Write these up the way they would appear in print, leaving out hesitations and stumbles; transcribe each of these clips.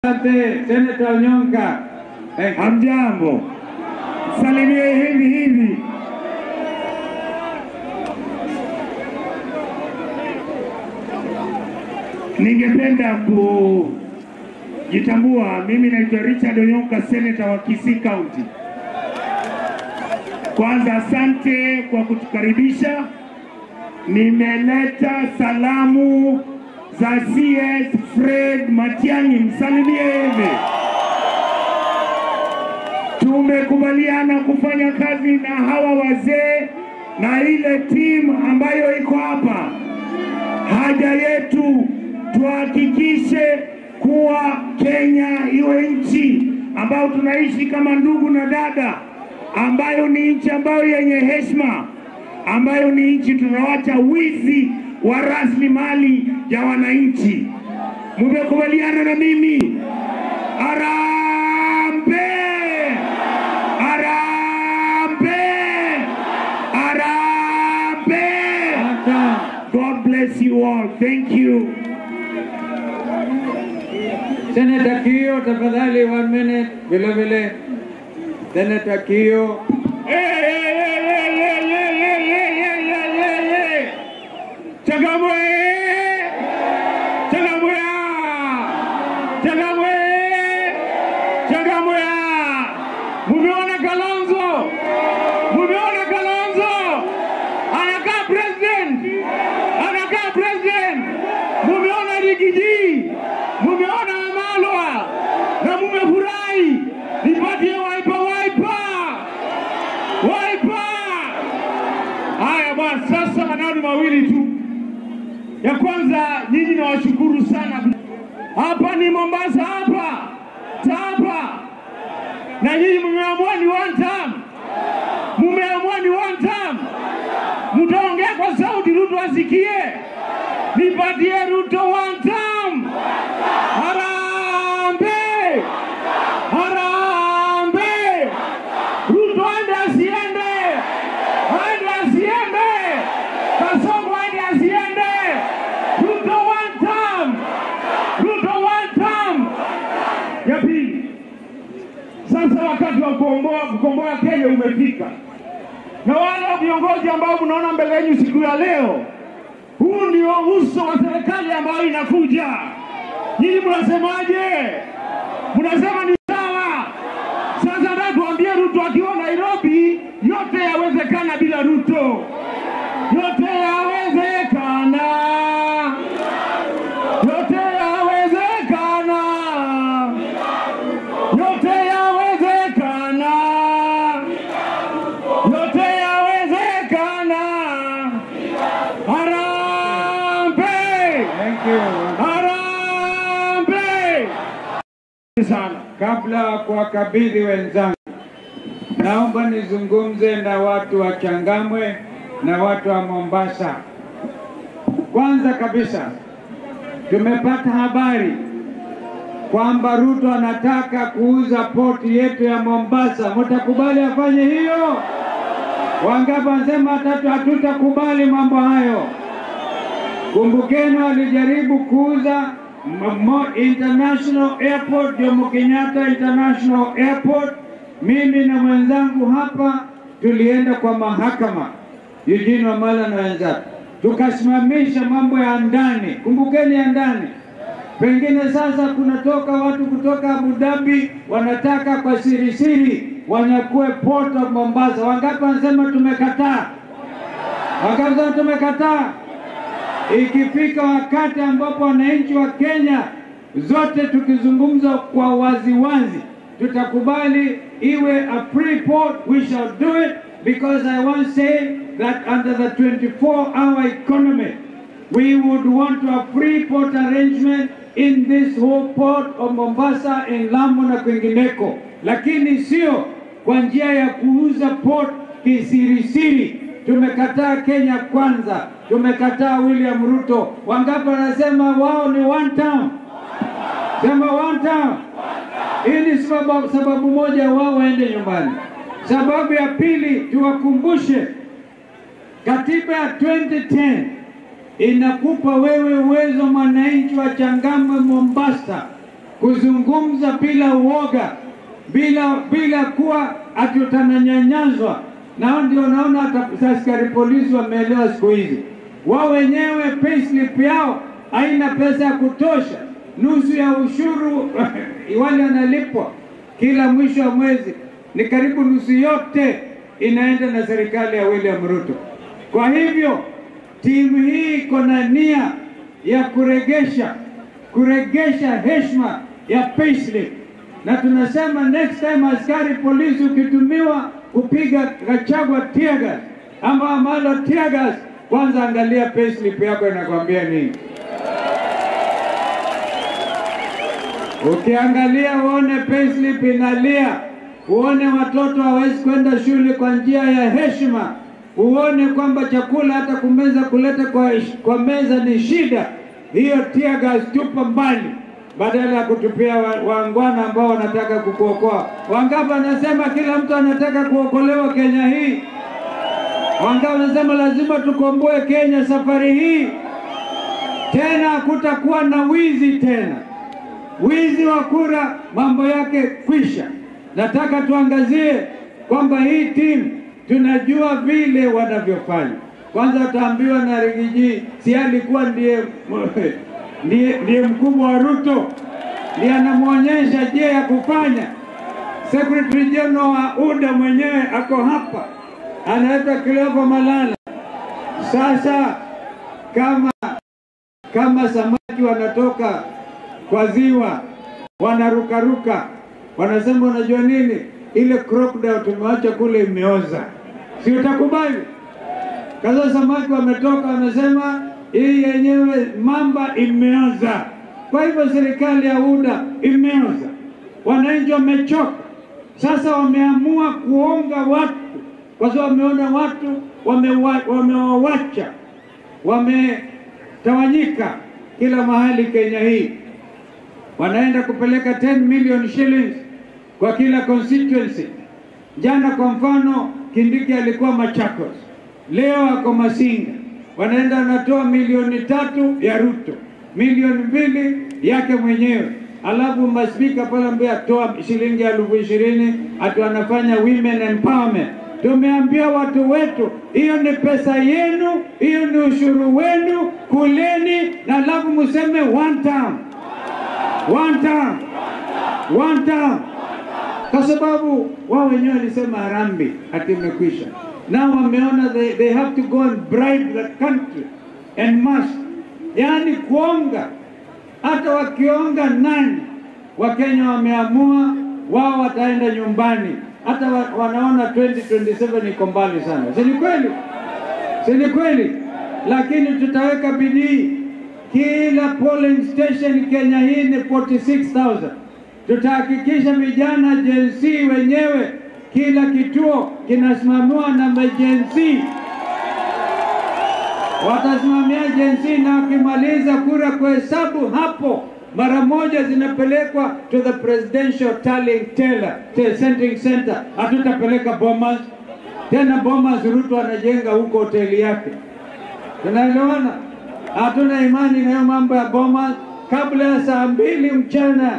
Asante Senator Onyonka. Hamjambo. Salimie hivi. Ningependa kujitambua, mimi naitwa Richard Onyonka, Senator wa Kisii County. Kwanza asante kwa kutukaribisha. Nimeleta salamu za CS Fred Matiang'i, msalimie hivi. Tumekubaliana kufanya kazi na hawa wazee na ile timu ambayo iko hapa. Haja yetu tuhakikishe kuwa Kenya iwe nchi ambayo tunaishi kama ndugu na dada, ambayo ni nchi ambayo yenye heshima, ambayo ni nchi tunawacha wizi wa rasilimali ya wananchi. Mmekubaliana na mimi? Harambee! Harambee! Harambee! God bless you all. Thank you. Senator Kiyo, tafadhali 1 minute. Vile. Senator Kiyo. Mumeona Kalonzo anakaa president. Mumeona Rigiji, mumeona Amalwa na mumefurahi. Nipatie Wiper. Haya bwana, sasa maneno mawili tu. Ya kwanza, nyinyi nawashukuru sana. Hapa ni Mombasa hapa. Na nyinyi mmeamua ni one term. Mtaongea kwa sauti Ruto asikie. Nipatie Ruto one term. Harambee! Ruto ende asiende. Kasongo ende asiende. Ruto one term. Ya pili, sasa wakati wa kukomboa Kenya umefika. Na wale viongozi ambao mnaona mbele yenu siku ya leo, huu ndio uso wa serikali ambayo inakuja. Nyinyi mnasemaje? Mnasema ni sawa. Sasa nataka tuambie Ruto akiwa Nairobi, yote yawezekana bila Ruto. Yote yawezekana. Kabla kuwakabidhi wenzangu, naomba nizungumze na watu wa Changamwe na watu wa Mombasa. Kwanza kabisa, tumepata habari kwamba Ruto anataka kuuza poti yetu ya Mombasa. Mtakubali afanye hiyo? Wangapi wanasema hatutakubali mambo hayo? Kumbukeni walijaribu kuuza International Airport, Jomo Kenyatta International Airport. Mimi na mwenzangu hapa tulienda kwa mahakama, Eugene Wamalwa na wenzake, tukasimamisha mambo ya ndani. Kumbukeni ya ndani. Pengine sasa kunatoka watu kutoka Abu Dhabi wanataka kwa siri wanyakue port of Mombasa. Wangapi wanasema tumekataa? Ikifika wakati ambapo wananchi wa Kenya zote tukizungumza kwa waziwazi, tutakubali iwe a free port, we shall do it, because I once said that under the 24-hour economy, we would want a free port arrangement in this whole port of Mombasa, in Lamu na kwingineko. Lakini sio kwa njia ya kuuza port kisirisiri. Tumekataa Kenya kwanza. Tumekataa William Ruto. Wangapi wanasema wao ni one term? Sema one term. Hii ni sababu moja wao waende nyumbani. Sababu ya pili, tuwakumbushe katiba ya 2010 inakupa wewe uwezo mwananchi wa Changamwe Mombasa kuzungumza bila uoga, bila kuwa atutananyanyazwa. Na ndio naona hata askari polisi wameelewa siku hizi. Wao wenyewe payslip yao haina pesa ya kutosha. Nusu ya ushuru wale wanalipwa kila mwisho wa mwezi, ni karibu nusu yote inaenda na serikali ya William Ruto. Kwa hivyo timu hii iko na nia ya kuregesha heshima ya payslip, na tunasema next time askari polisi ukitumiwa kupiga Gachagua tear gas ama Amalo tear gas, kwanza angalia payslip yako inakwambia nini. Ukiangalia uone payslip inalia, uone watoto hawezi kwenda shule kwa njia ya heshima, uone kwamba chakula hata kumeza kuleta kwa meza ni shida, hiyo tear gas tupa mbali, badala ya kutupia wangwana ambao wanataka kukuokoa. Wangapi wanasema kila mtu anataka kuokolewa Kenya hii? Wangapi wanasema lazima tukomboe Kenya safari hii? Tena hakutakuwa na wizi tena. Wizi wa kura mambo yake kwisha. Nataka tuangazie kwamba hii timu tunajua vile wanavyofanya. Kwanza utaambiwa na Rigiji, si alikuwa ndiye mkubwa wa Ruto, ndiye anamuonyesha je ya kufanya. Secretary General wa UDA mwenyewe ako hapa, anaitwa Cleopa Malala. Sasa kama samaki wanatoka kwa ziwa wanarukaruka, wanasema unajua nini, ile crocodile tumeacha kule imeoza, si utakubali? Kaza samaki wametoka, wanasema hii yenyewe mamba imeoza. Kwa hivyo serikali ya UDA imeoza, wananchi wamechoka. Sasa wameamua kuonga watu, kwa sababu wameona watu wamewawacha, wametawanyika kila mahali Kenya hii. Wanaenda kupeleka 10 million shillings kwa kila constituency. Jana kwa mfano Kindiki alikuwa Machakos, leo ako Masinga. Wanaenda wanatoa 3 ya Ruto, 2 yake mwenyewe. Alafu maspika pale ambia toa shilingi 20,000 atu anafanya women empowerment. Tumeambia watu wetu, hiyo ni pesa yenu, hiyo ni ushuru wenu, kuleni na alafu museme one term. Kwa sababu wao wenyewe walisema harambi ati imekwisha. Now wameona they have to go and bribe the country and must. Yani kuonga, hata wakionga nani, Wakenya wameamua wao wataenda nyumbani. Hata wanaona 2027 iko mbali sana. Si ni kweli? Lakini tutaweka bidii. Kila polling station Kenya hii ni 46,000. Tutahakikisha vijana Gen Z wenyewe kila kituo kinasimamiwa na Gen Z. Watasimamia Gen Z, na wakimaliza kura kwa hesabu hapo mara moja zinapelekwa to the presidential tallying teller, centering center. Hatutapeleka Bomas. Tena Bomas Ruto anajenga huko hoteli yake. Tunaelewana? Hatuna imani na mambo ya Bomas. Kabla ya saa 2 mchana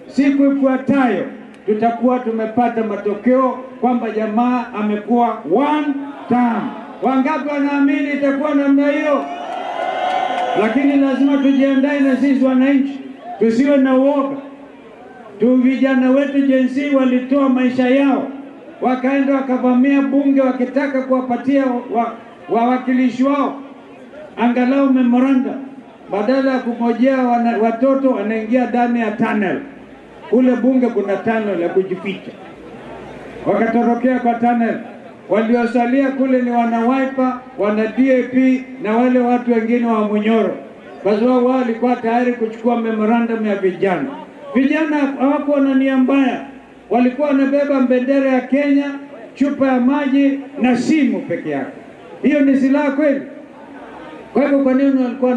siku ifuatayo tutakuwa tumepata matokeo kwamba jamaa amekuwa one term. Wangapi wanaamini itakuwa namna hiyo? Lakini lazima tujiandae na sisi wananchi, tusiwe na uoga. Vijana wetu Gen Z walitoa maisha yao, wakaenda wakavamia bunge wakitaka kuwapatia wawakilishi wao angalau memoranda, badala ya kungojea watoto wanaingia ndani ya tunnel. Kule bunge kuna tunnel ya kujificha, wakatorokea kwa tunnel. Waliosalia kule ni wana Wiper, wana DAP na wale watu wengine wa Munyoro, kwa sababu wao walikuwa tayari kuchukua memorandum ya vijana. Vijana hawakuwa na nia mbaya, walikuwa wanabeba bendera ya Kenya, chupa ya maji na simu peke yake. Hiyo ni silaha kweli? Kwa hivyo kwa nini walikuwa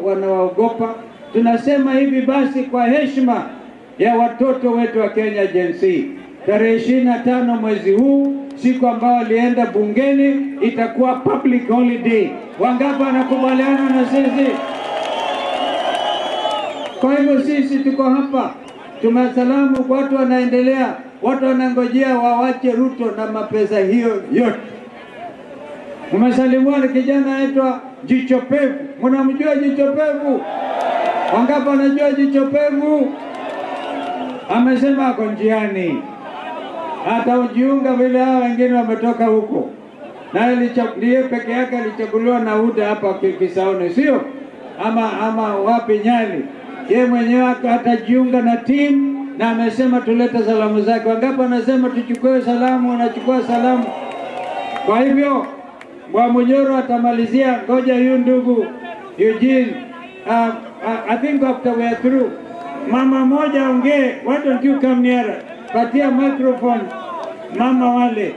wanaogopa? Tunasema hivi basi, kwa heshima ya watoto wetu wa Kenya Gen Z, tarehe 25 mwezi huu, siku ambao walienda bungeni, itakuwa public holiday. Wangapi wanakubaliana na sisi? Kwa hivyo sisi tuko hapa, tumesalamu, watu wanaendelea, watu wanangojea wawache Ruto na mapesa hiyo yote. Mmesalimua ni kijana aitwa Jicho Pevu. Mnamjua Jicho Pevu? Wangapi wanajua Jicho Pevu? Amesema ako njiani, atajiunga vile hao wengine wametoka huko, na yeye peke yake alichaguliwa na UDA hapa Kisauni, sio ama wapi Nyali. Yeye mwenyewe atajiunga na timu, na amesema tulete salamu zake. Wangapi wanasema tuchukue salamu? Wanachukua salamu. Kwa hivyo Bwana Munyoro atamalizia. Ngoja huyu ndugu Eugene, I think after we are through, mama moja ongee. Why don't you come nearer? Patia microphone mama wale.